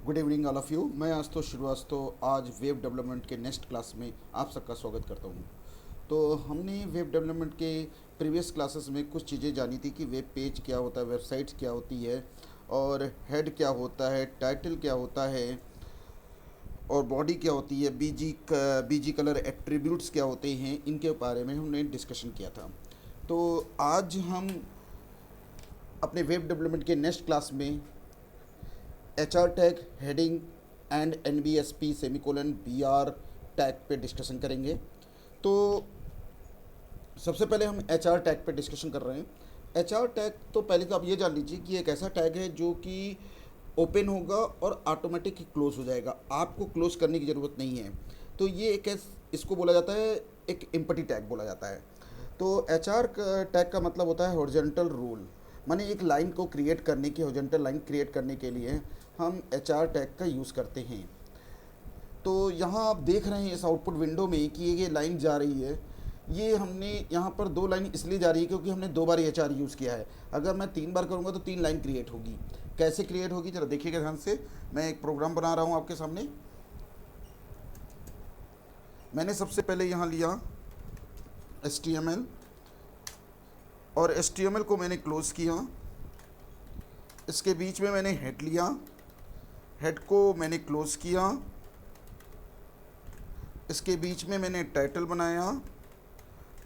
Good evening all of you. मैं आशुतोष श्रीवास्तव आज web development के नेक्स्ट क्लास में आप सबका स्वागत करता हूँ। तो हमने वेब डेवलपमेंट के प्रीवियस क्लासेस में कुछ चीज़ें जानी थी कि वेब पेज क्या होता है, वेबसाइट्स क्या होती है, और हेड क्या होता है, टाइटल क्या होता है, और बॉडी क्या होती है, बीजी कलर एट्रीब्यूट्स क्या होते हैं, इनके बारे में हमने डिस्कशन किया था। तो आज हम अपने वेब डेवलपमेंट के नेक्स्ट क्लास में HR tag, heading and NBSP semicolon BR tag पे डिस्कशन करेंगे। तो सबसे पहले हम HR टैग पे डिस्कशन कर रहे हैं। HR टैग तो पहले तो आप ये जान लीजिए कि एक ऐसा टैग है जो कि ओपन होगा और ऑटोमेटिक क्लोज हो जाएगा, आपको क्लोज करने की ज़रूरत नहीं है। तो ये इसको बोला जाता है, एक एम्पटी टैग बोला जाता है। तो HR टैग का मतलब होता है हॉरिजॉन्टल रूल, माने एक लाइन को क्रिएट करने की, हॉरिजॉन्टल लाइन क्रिएट करने के लिए हम HR टैग का यूज़ करते हैं। तो यहाँ आप देख रहे हैं इस आउटपुट विंडो में कि ये लाइन जा रही है। ये हमने यहाँ पर 2 लाइन इसलिए जा रही है क्योंकि हमने 2 बार HR यूज़ किया है। अगर मैं 3 बार करूँगा तो 3 लाइन क्रिएट होगी। कैसे क्रिएट होगी जरा देखिएगा ध्यान से। मैं एक प्रोग्राम बना रहा हूँ आपके सामने। मैंने सबसे पहले यहाँ लिया HTML, और HTML को मैंने क्लोज़ किया। इसके बीच में मैंने हेड लिया, हेड को मैंने क्लोज़ किया। इसके बीच में मैंने टाइटल बनाया,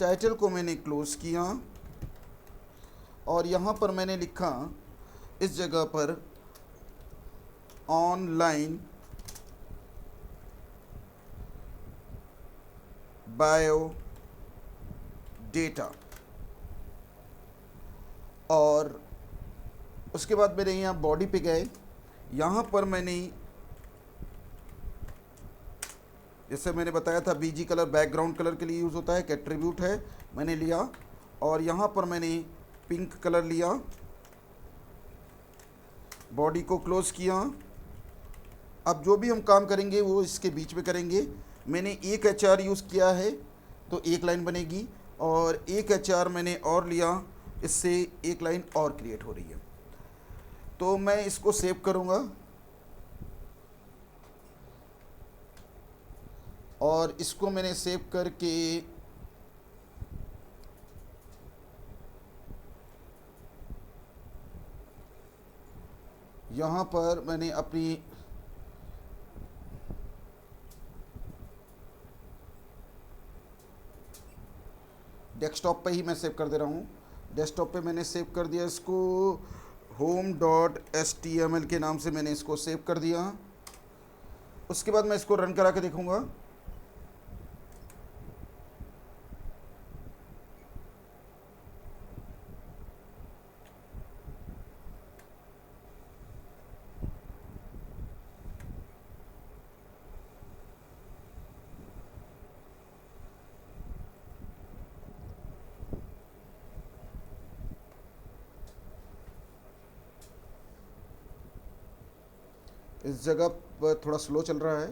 टाइटल को मैंने क्लोज़ किया, और यहाँ पर मैंने लिखा इस जगह पर ऑनलाइन बायो डेटा। और उसके बाद मेरे यहाँ बॉडी पे गए। यहाँ पर मैंने, जैसे मैंने बताया था, बीजी कलर बैकग्राउंड कलर के लिए यूज़ होता है, एक एट्रीब्यूट है, मैंने लिया। और यहाँ पर मैंने पिंक कलर लिया, बॉडी को क्लोज़ किया। अब जो भी हम काम करेंगे वो इसके बीच में करेंगे। मैंने एक HR यूज़ किया है तो एक लाइन बनेगी, और एक HR मैंने और लिया, इससे एक लाइन और क्रिएट हो रही है। तो मैं इसको सेव करूँगा, और इसको मैंने सेव करके यहाँ पर मैंने अपनी डेस्कटॉप पे ही मैं सेव कर दे रहा हूँ। डेस्कटॉप पे मैंने सेव कर दिया इसको, home.html के नाम से मैंने इसको सेव कर दिया। उसके बाद मैं इसको रन करा के देखूँगा। इस जगह पर थोड़ा स्लो चल रहा है।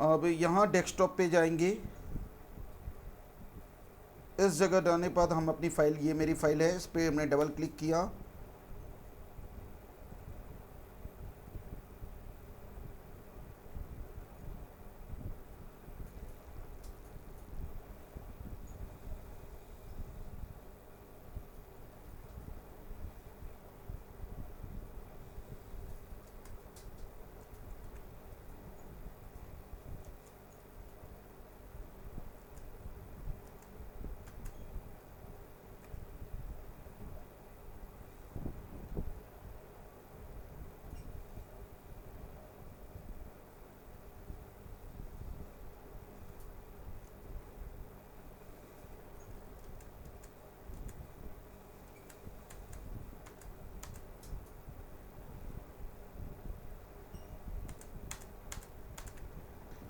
अब यहाँ डेस्कटॉप पे जाएंगे। इस जगह जाने के बाद हम अपनी फ़ाइल, ये मेरी फ़ाइल है, इस पर हमने डबल क्लिक किया।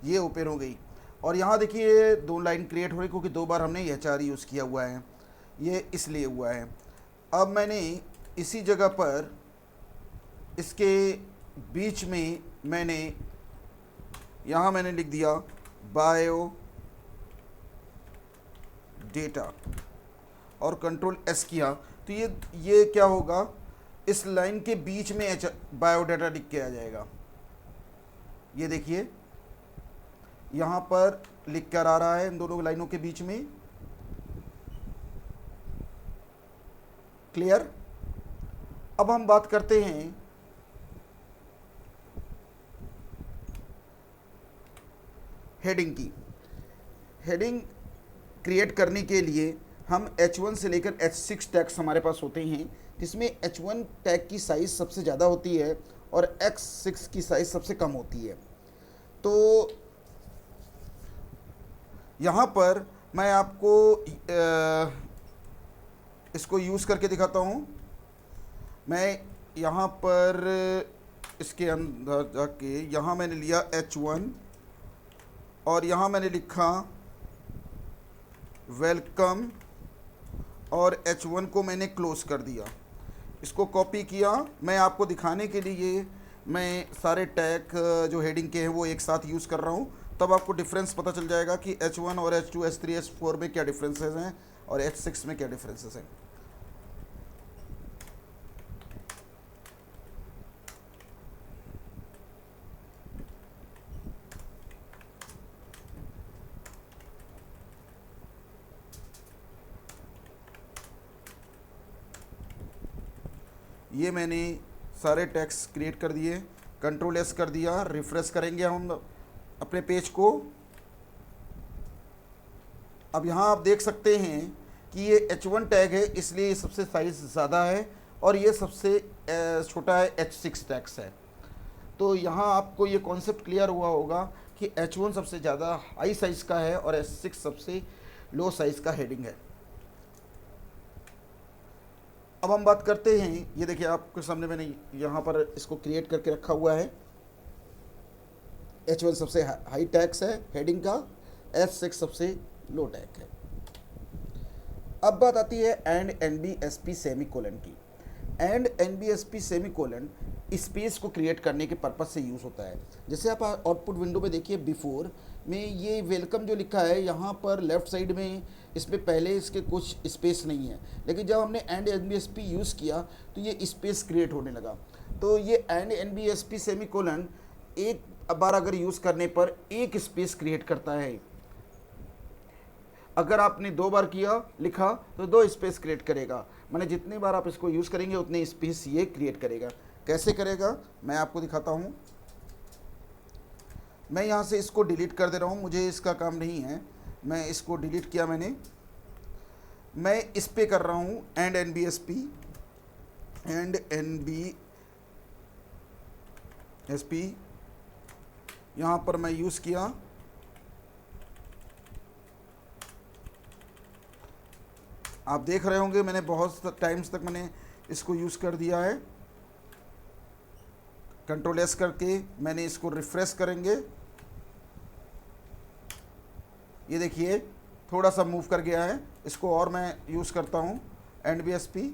ये ओपन हो गई, और यहाँ देखिए 2 लाइन क्रिएट हो रही क्योंकि 2 बार हमने HR यूज़ किया हुआ है, ये इसलिए हुआ है। अब मैंने इसी जगह पर इसके बीच में मैंने यहाँ मैंने लिख दिया बायो डेटा, और कंट्रोल S किया। तो ये क्या होगा, इस लाइन के बीच में एच बायोडाटा लिख के आ जाएगा। ये देखिए यहाँ पर लिख कर आ रहा है इन दोनों लाइनों के बीच में। क्लियर। अब हम बात करते हैं हेडिंग की। हेडिंग क्रिएट करने के लिए हम H1 से लेकर H6 टैग्स हमारे पास होते हैं, जिसमें H1 टैग की साइज़ सबसे ज़्यादा होती है और H6 की साइज़ सबसे कम होती है। तो यहाँ पर मैं आपको इसको यूज़ करके दिखाता हूँ। मैं यहाँ पर इसके अंदर जाके यहाँ मैंने लिया H1 और यहाँ मैंने लिखा वेलकम और H1 को मैंने क्लोज़ कर दिया। इसको कॉपी किया। मैं आपको दिखाने के लिए मैं सारे टैग जो हेडिंग के हैं वो एक साथ यूज़ कर रहा हूँ, तब आपको डिफरेंस पता चल जाएगा कि H1 और H2 H3 H4 में क्या डिफरेंसेस हैं और H6 में क्या डिफरेंसेस हैं। ये मैंने सारे टैग्स क्रिएट कर दिए, कंट्रोल एस कर दिया, रिफ्रेश करेंगे हम अपने पेज को। अब यहाँ आप देख सकते हैं कि ये H1 टैग है, इसलिए ये सबसे साइज़ ज़्यादा है और ये सबसे छोटा है H6 टैग्स है। तो यहाँ आपको ये कॉन्सेप्ट क्लियर हुआ होगा कि H1 सबसे ज़्यादा हाई साइज़ का है और H6 सबसे लो साइज़ का हेडिंग है। अब हम बात करते हैं, ये देखिए आपके सामने मैंने यहाँ पर इसको क्रिएट करके रखा हुआ है। H1 सबसे हाई टैग्स है हेडिंग का, H6 सबसे लो टैग है। अब बात आती है एंड NBSP सेमीकोलन की। एंड NBSP सेमीकोलन स्पेस को क्रिएट करने के पर्पज़ से यूज़ होता है। जैसे आप आउटपुट विंडो में देखिए, बिफोर में ये वेलकम जो लिखा है यहाँ पर लेफ़्ट साइड में, इसमें पहले इसके कुछ स्पेस नहीं है, लेकिन जब हमने एंड NBSP यूज़ किया तो ये स्पेस क्रिएट होने लगा। तो ये एंड NBSP सेमीकोलन एक बार अगर यूज़ करने पर एक स्पेस क्रिएट करता है। अगर आपने 2 बार किया लिखा तो 2 स्पेस क्रिएट करेगा, माने जितनी बार आप इसको यूज़ करेंगे उतने स्पेस ये क्रिएट करेगा। कैसे करेगा मैं आपको दिखाता हूँ। मैं यहाँ से इसको डिलीट कर दे रहा हूँ, मुझे इसका काम नहीं है, मैं इसको डिलीट किया मैंने। मैं इस पे कर रहा हूँ एंड NBSP यहाँ पर मैं यूज़ किया। आप देख रहे होंगे मैंने बहुत टाइम्स तक मैंने इसको यूज़ कर दिया है। कंट्रोल एस करके मैंने इसको रिफ्रेश करेंगे, ये देखिए थोड़ा सा मूव कर गया है। इसको और मैं यूज़ करता हूँ NBSP।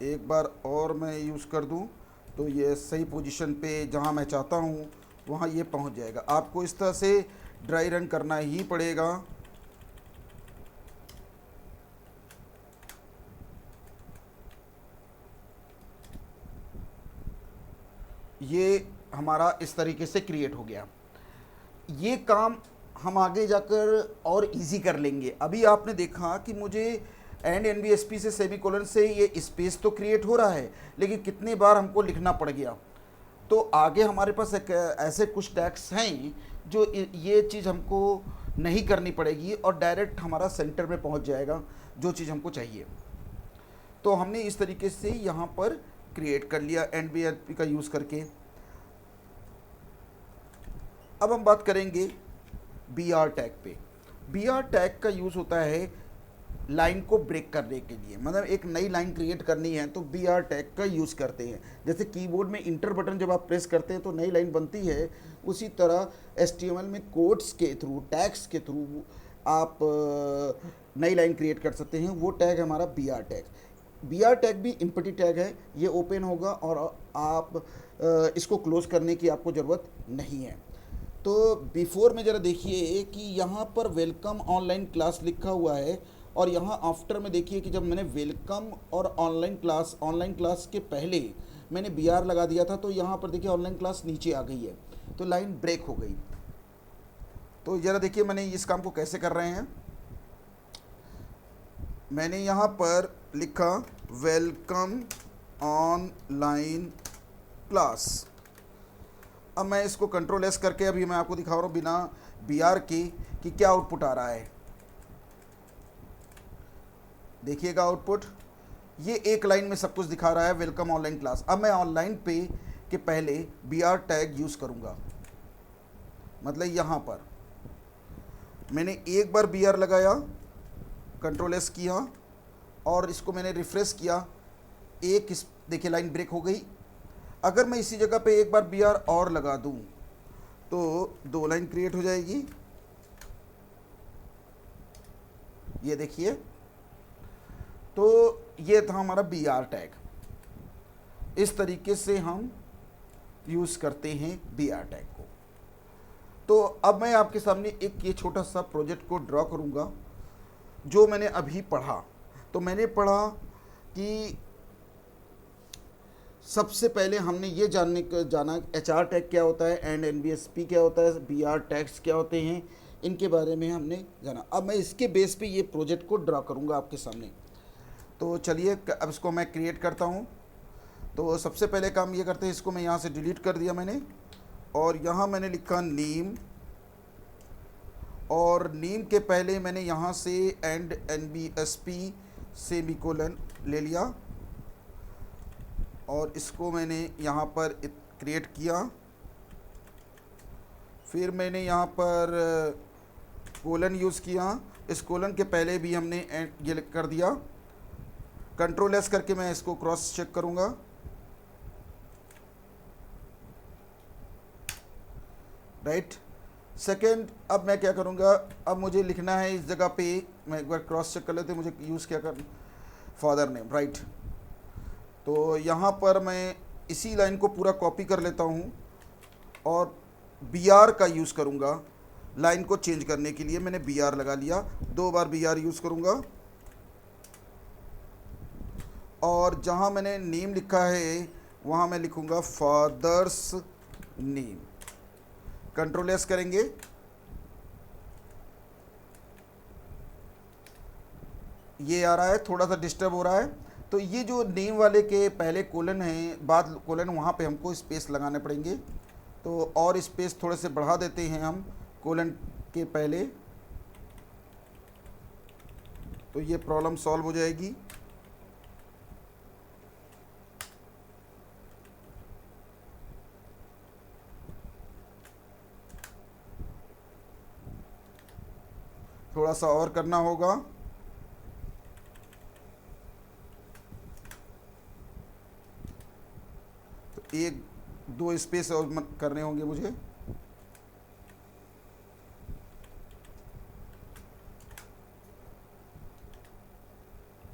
एक बार और मैं यूज़ कर दूं तो ये सही पोजीशन पे जहां मैं चाहता हूं वहां ये पहुंच जाएगा। आपको इस तरह से ड्राई रन करना ही पड़ेगा। ये हमारा इस तरीके से क्रिएट हो गया। ये काम हम आगे जाकर और इजी कर लेंगे। अभी आपने देखा कि मुझे एंड NBSP से सेमीकोलन से ये स्पेस तो क्रिएट हो रहा है, लेकिन कितने बार हमको लिखना पड़ गया। तो आगे हमारे पास एक ऐसे कुछ टैग्स हैं जो ये चीज़ हमको नहीं करनी पड़ेगी और डायरेक्ट हमारा सेंटर में पहुंच जाएगा जो चीज़ हमको चाहिए। तो हमने इस तरीके से यहाँ पर क्रिएट कर लिया NBSP का यूज़ करके। अब हम बात करेंगे BR टैग पे। BR टैग का यूज़ होता है लाइन को ब्रेक करने के लिए, मतलब एक नई लाइन क्रिएट करनी है तो BR टैग का यूज़ करते हैं। जैसे कीबोर्ड में इंटर बटन जब आप प्रेस करते हैं तो नई लाइन बनती है, उसी तरह HTML में कोड्स के थ्रू, टैग्स के थ्रू आप नई लाइन क्रिएट कर सकते हैं। वो टैग हमारा BR tag. B R tag भी इम्पटी टैग है, ये ओपन होगा और आप इसको क्लोज करने की आपको ज़रूरत नहीं है। तो बिफोर में ज़रा देखिए कि यहाँ पर वेलकम ऑनलाइन क्लास लिखा हुआ है, और यहाँ आफ्टर में देखिए कि जब मैंने वेलकम और ऑनलाइन क्लास के पहले मैंने बी आर लगा दिया था, तो यहाँ पर देखिए ऑनलाइन क्लास नीचे आ गई है, तो लाइन ब्रेक हो गई। तो ज़रा देखिए मैंने इस काम को कैसे कर रहे हैं। मैंने यहाँ पर लिखा वेलकम ऑनलाइन क्लास। अब मैं इसको कंट्रोल एस करके अभी मैं आपको दिखा रहा हूँ बिना बी आर के कि क्या आउटपुट आ रहा है। देखिएगा आउटपुट, ये एक लाइन में सब कुछ दिखा रहा है, वेलकम ऑनलाइन क्लास। अब मैं ऑनलाइन पे के पहले बी आर टैग यूज़ करूँगा, मतलब यहाँ पर मैंने एक बार बी आर लगाया, कंट्रोल एस किया और इसको मैंने रिफ्रेश किया, एक इस देखिए लाइन ब्रेक हो गई। अगर मैं इसी जगह पे एक बार बी आर और लगा दूं तो 2 लाइन क्रिएट हो जाएगी। ये देखिए, तो ये था हमारा बी आर टैग। इस तरीके से हम यूज़ करते हैं बी आर टैग को। तो अब मैं आपके सामने एक ये छोटा सा प्रोजेक्ट को ड्रॉ करूँगा जो मैंने अभी पढ़ा। तो मैंने पढ़ा कि सबसे पहले हमने ये जाना एच आर टैग क्या होता है and N B S P क्या होता है, बी आर टैग्स क्या होते हैं, इनके बारे में हमने जाना। अब मैं इसके बेस पे ये प्रोजेक्ट को ड्रॉ करूँगा आपके सामने। तो चलिए अब इसको मैं क्रिएट करता हूँ। तो सबसे पहले काम ये करते हैं, इसको मैं यहाँ से डिलीट कर दिया मैंने, और यहाँ मैंने लिखा नेम, और नेम के पहले मैंने यहाँ से and N B S P semicolon ले लिया, और इसको मैंने यहाँ पर क्रिएट किया। फिर मैंने यहाँ पर कोलन यूज़ किया, इस कोलन के पहले भी हमने ये कर दिया। कंट्रोल एस करके मैं इसको क्रॉस चेक करूँगा। राइट। सेकेंड, अब मैं क्या करूँगा, अब मुझे लिखना है इस जगह पे, मैं एक बार क्रॉस चेक कर लेते, मुझे यूज़ क्या कर, फादर नेम। राइट। तो यहाँ पर मैं इसी लाइन को पूरा कॉपी कर लेता हूँ और बी आर का यूज़ करूँगा लाइन को चेंज करने के लिए। मैंने बी आर लगा लिया, 2 बार बी आर यूज़ करूँगा, और जहाँ मैंने नेम लिखा है वहाँ मैं लिखूँगा फादर्स नेम। कंट्रोल एस करेंगे, ये आ रहा है, थोड़ा सा डिस्टर्ब हो रहा है। तो ये जो नेम वाले के पहले कोलन है, बाद कोलन, वहाँ पे हमको स्पेस लगाने पड़ेंगे। तो और स्पेस थोड़े से बढ़ा देते हैं हम कोलन के पहले, तो ये प्रॉब्लम सॉल्व हो जाएगी। थोड़ा सा और करना होगा। तो 1-2 स्पेस और करने होंगे मुझे।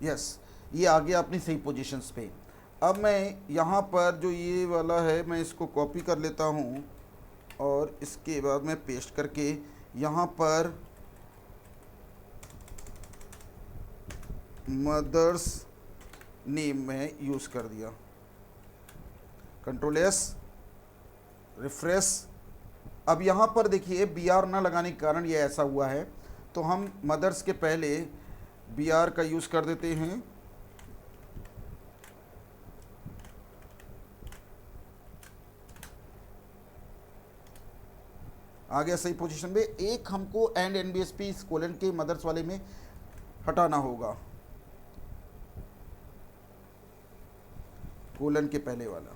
यस, ये आ गया अपनी सही पोजीशंस पे। अब मैं यहाँ पर जो ये वाला है मैं इसको कॉपी कर लेता हूँ, और इसके बाद मैं पेस्ट करके यहाँ पर मदर्स नेम में यूज़ कर दिया। Control S, refresh. अब यहाँ पर देखिए बी आर ना लगाने के कारण ये ऐसा हुआ है, तो हम मदर्स के पहले बी आर का यूज़ कर देते हैं। आ गया सही पोजीशन पे। एक हमको and N B S P इस कोलन के मदर्स वाले में हटाना होगा, कोलन के पहले वाला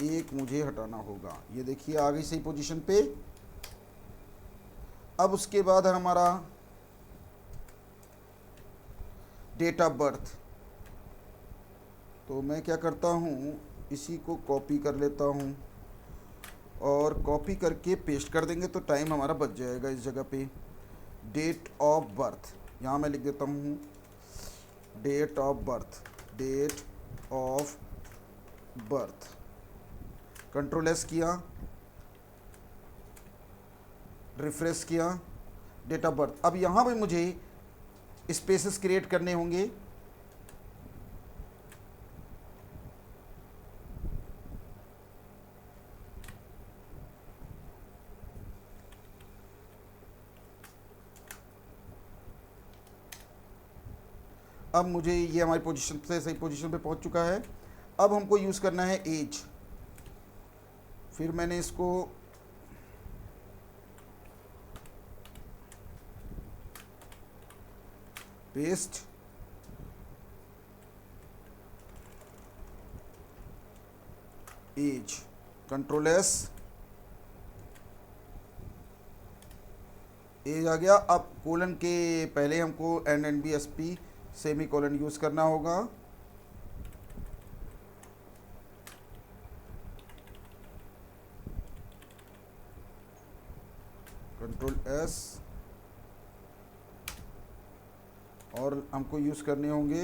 एक मुझे हटाना होगा। ये देखिए आ गई सही पोजीशन पे। अब उसके बाद हमारा डेट ऑफ बर्थ। तो मैं क्या करता हूँ, इसी को कॉपी कर लेता हूँ और कॉपी करके पेस्ट कर देंगे तो टाइम हमारा बच जाएगा। इस जगह पे डेट ऑफ बर्थ यहाँ मैं लिख देता हूँ date of birth, date of birth, control S किया, रिफ्रेश किया, डेट ऑफ बर्थ। अब यहाँ पे मुझे स्पेसेस क्रिएट करने होंगे। अब मुझे ये हमारी पोजीशन से सही पोजीशन पे पहुंच चुका है। अब हमको यूज़ करना है एज। फिर मैंने इसको paste, edge, control S, edge आ गया। अब कोलन के पहले हमको N B S P semicolon use करना होगा। कंट्रोल एस, और हमको यूज़ करने होंगे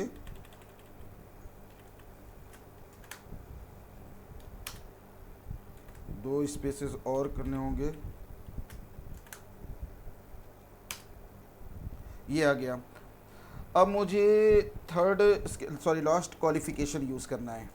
दो स्पेसेस और करने होंगे। ये आ गया। अब मुझे लास्ट क्वालिफिकेशन यूज़ करना है।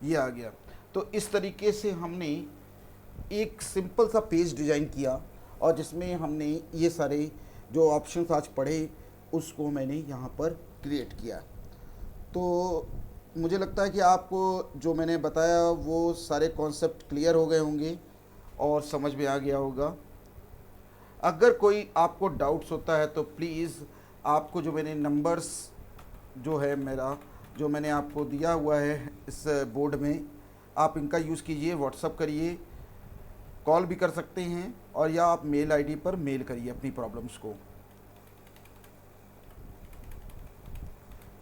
ये आ गया। तो इस तरीके से हमने एक सिंपल सा पेज डिज़ाइन किया और जिसमें हमने ये सारे जो ऑप्शंस आज पढ़े उसको मैंने यहाँ पर क्रिएट किया। तो मुझे लगता है कि आपको जो मैंने बताया वो सारे कॉन्सेप्ट क्लियर हो गए होंगे और समझ में आ गया होगा। अगर कोई आपको डाउट्स होता है तो प्लीज़ आपको जो मैंने नंबर्स जो है मेरा जो मैंने आपको दिया हुआ है इस बोर्ड में, आप इनका यूज़ कीजिए, व्हाट्सअप करिए, कॉल भी कर सकते हैं और या आप मेल आईडी पर मेल करिए अपनी प्रॉब्लम्स को।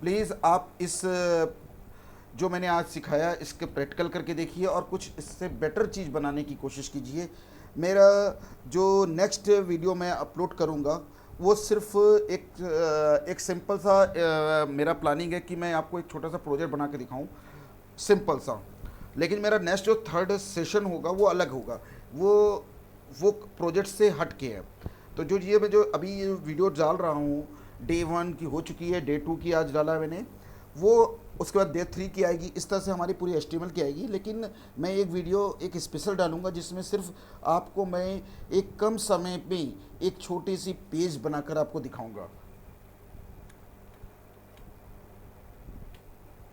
प्लीज़ आप इस जो मैंने आज सिखाया इसके प्रैक्टिकल करके देखिए और कुछ इससे बेटर चीज़ बनाने की कोशिश कीजिए। मेरा जो नेक्स्ट वीडियो मैं अपलोड करूँगा वो सिर्फ एक सिंपल सा मेरा प्लानिंग है कि मैं आपको एक छोटा सा प्रोजेक्ट बना के दिखाऊं, सिंपल सा। लेकिन मेरा नेक्स्ट जो थर्ड सेशन होगा वो अलग होगा, वो प्रोजेक्ट से हट के है। तो जो ये मैं जो अभी ये वीडियो डाल रहा हूँ, डे 1 की हो चुकी है, डे 2 की आज डाला है मैंने, वो उसके बाद डे 3 की आएगी। इस तरह से हमारी पूरी HTML की आएगी। लेकिन मैं एक वीडियो एक स्पेशल डालूंगा जिसमें सिर्फ आपको मैं एक कम समय में एक छोटी सी पेज बनाकर आपको दिखाऊंगा।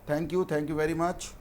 Thank you very much.